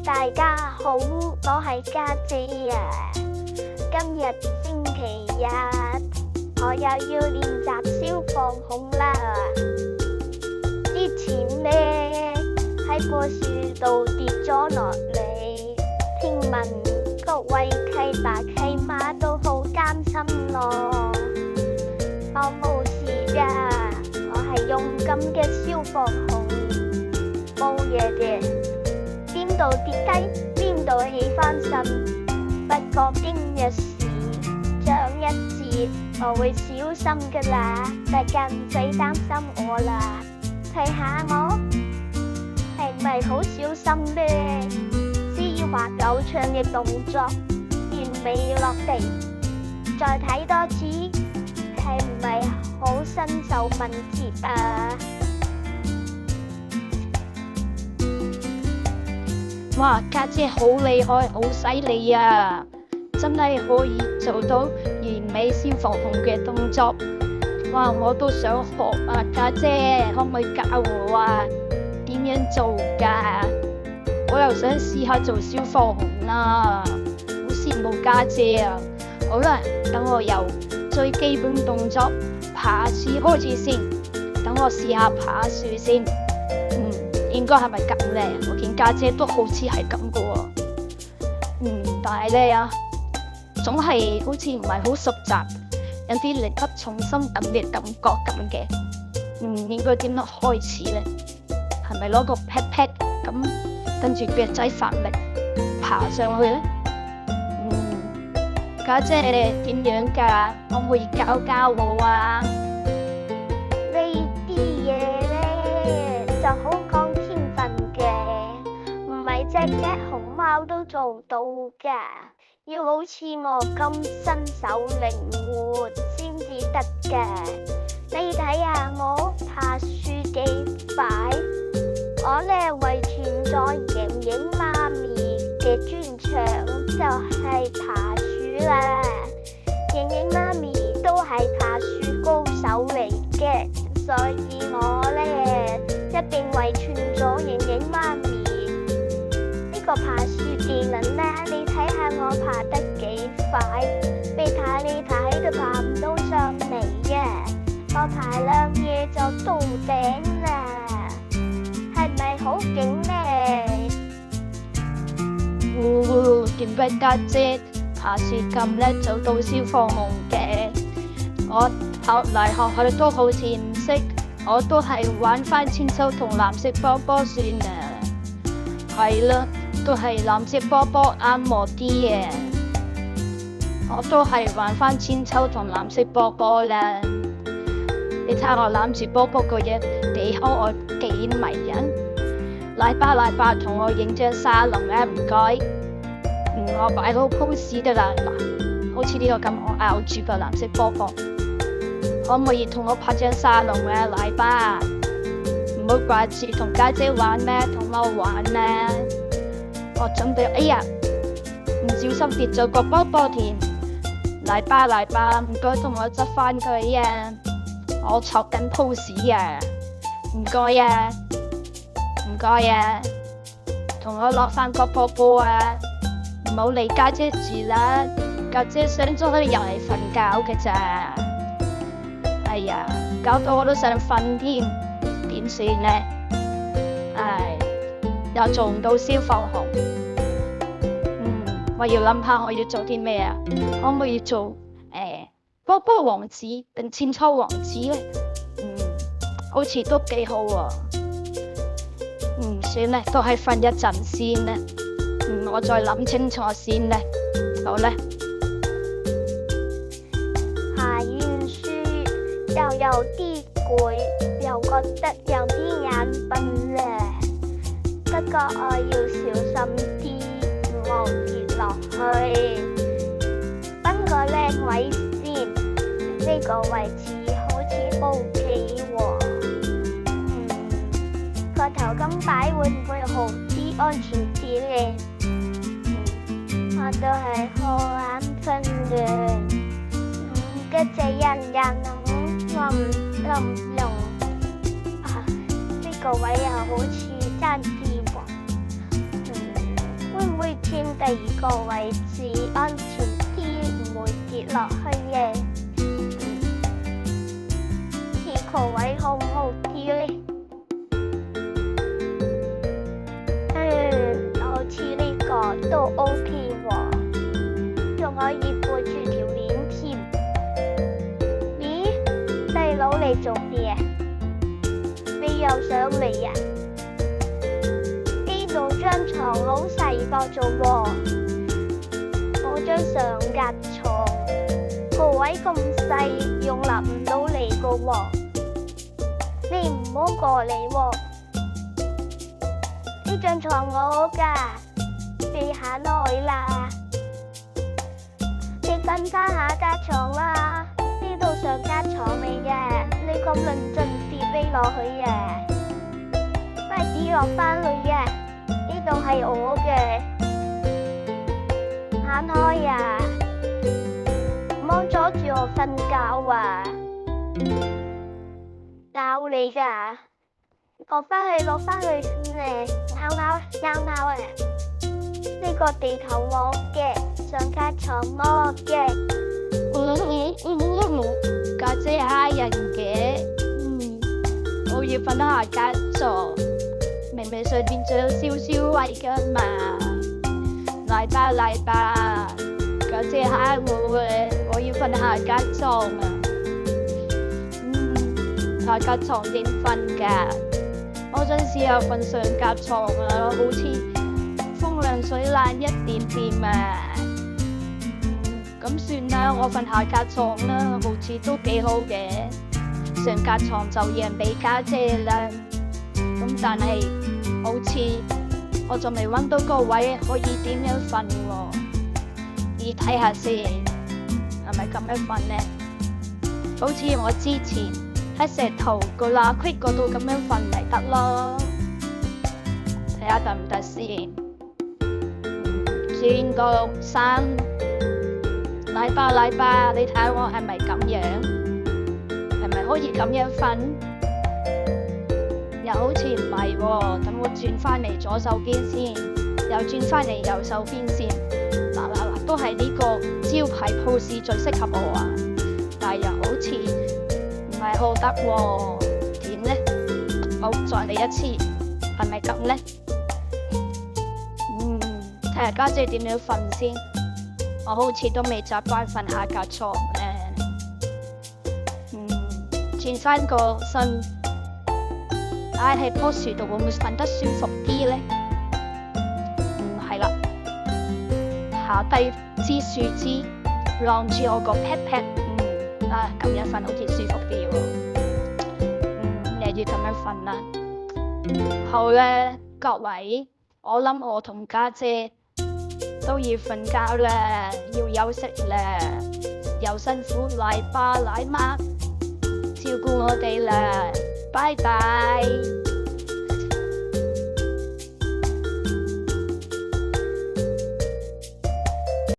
大家好，我係家姐啊。今日星期日，我又要練習消防孔啦。之前呢，喺棵樹度跌咗落嚟，聽聞各位契爸契媽都好擔心咯。我冇事㗎，我係勇敢嘅消防孔，冇嘢嘅。邊度跌低，邊度起返身。不過今日事長一節，我會小心㗎啦，大家唔使擔心我啦。睇下我係咪好小心呢？絲滑流暢嘅動作，完美落地。再睇多次，係唔係好身手敏捷啊？哇，家姐好厲害，好犀利啊！真係可以做到完美消防孔嘅動作。哇，我都想學啊，家姐可唔可以教我啊？點樣做㗎？我又想試下做消防孔啊！好羨慕家姐啊！好啦，等我由最基本動作爬樹開始先。等我試下爬樹先。應該係咪咁咧？我見家姐都好似係咁嘅喎。但係咧總係好似唔係好熟習，有啲力不從心咁嘅感覺咁嘅。應該點樣開始咧？係咪攞個 pat 咁跟住腳仔發力爬上去咧？家姐你點樣㗎？可唔可以教我啊？呢啲嘢咧就好講天分嘅，唔係隻熊貓都做到㗎，要好似我咁身手靈活先至得㗎。你睇下我爬樹幾快，我咧遺傳咗瑩瑩媽咪嘅專長就係爬樹啦。瑩瑩媽咪都係爬樹高手嚟嘅，所以我咧一定遺傳咗瑩瑩媽咪呢個爬樹技能啦。你睇下我爬得幾快，你爬都爬唔到上嚟啊！我爬兩嘢就到頂啦，係咪好勁呢？點解家姐爬樹咁叻做到消防孔嘅？我學嚟學去都好似唔識，我都係玩翻千秋同藍色波波算啦。係啦，都係藍色波波啱我啲嘅。我都係玩翻千秋同藍色波波啦。你睇我攬住波波個嘢，幾可愛幾迷人。嚟吧，同我影張沙龍啊，唔該。我擺好 pose 得啦，嗱，好似呢個咁，我咬住個藍色波波，可唔可以同我拍張沙龍啊？嚟吧，唔好掛住同家姐玩咩，同我玩啦。我準備，哎呀，唔小心跌咗個波波田。嚟吧，唔該同我執翻佢啊！我錯緊 pose 啊，唔該啊，同我落翻個波波啊！唔好理家姐住啦，家姐上咗去又係瞓覺嘅咋。哎呀，搞到我都想瞓添，點算呢？又做唔到消防孔。我要諗下我要做啲咩啊？可唔可以做波波王子定千秋王子呢？好似都幾好喎。算啦，都係瞓一陣先啦。我再諗清楚先啦。好啦。爬完樹又有啲攰，又覺得有啲眼瞓咧。不過我要小心啲，唔好跌落去。揾個靚位先，呢個位置好似 OK 喎。個頭咁擺會唔會好啲，安全啲咧？我都係好眼瞓嘅，嗰隻人我唔用呢個位又好似爭啲喎。會唔會轉第二個位置安全啲，唔會跌落去嘅？呢個位好唔好啲呢？好似呢個都 OK 喎，仲可以背住條鏈添。咦，細佬你做咩啊？你又上嚟啊？呢度張床好細個啫喎，我張上格床個位咁細，容納唔到你個喎。你唔好過嚟喎，呢張床我㗎，避下來啦。你瞓翻下格床啦，呢度上格床嚟嘅，你咁論盡跌飛落去啊！快啲落翻去啊！呢度係我嘅，行開啊！唔好阻住我瞓覺啊！鬧你㗎，落翻去，拗啊！呢個地球我嘅，上格床我嘅。家姐蝦人嘅，我要瞓下格床，明明上邊仲有少少位㗎嘛，嚟吧，家姐蝦我嘅，我要瞓下格床啊，下格床點瞓㗎？我想試下瞓上格床啊，好似風涼水冷一點點啊。咁算啦，我瞓下格床啦，好似都幾好嘅。上格床就讓俾家姐啦。咁但係好似我仲未揾到個位可以點樣瞓喎？你睇下先，係咪咁樣瞓呢？好似我之前喺石頭個罅隙嗰度咁樣瞓咪得咯。睇下得唔得先？轉個身。嚟吧，你睇我係咪咁樣？係咪可以咁樣瞓？又好似唔係喎，等我轉翻嚟左手邊先，又轉翻嚟右手邊先。嗱，都係呢個招牌 pose 最適合我啊！但係又好似唔係好得喎，點呢？好，再嚟一次，係咪咁呢？睇下家姐點樣瞓先。我好似都未習慣瞓下格床咧，轉翻個身，挨喺棵樹度會唔會瞓得舒服啲呢？係啦，下低支樹枝晾住我個 pat pat，咁樣瞓好似舒服啲喎。你要咁樣瞓啦。好咧，各位，我諗我同家姐都要瞓覺啦，要休息啦，又辛苦奶爸奶媽照顧我哋啦，拜拜。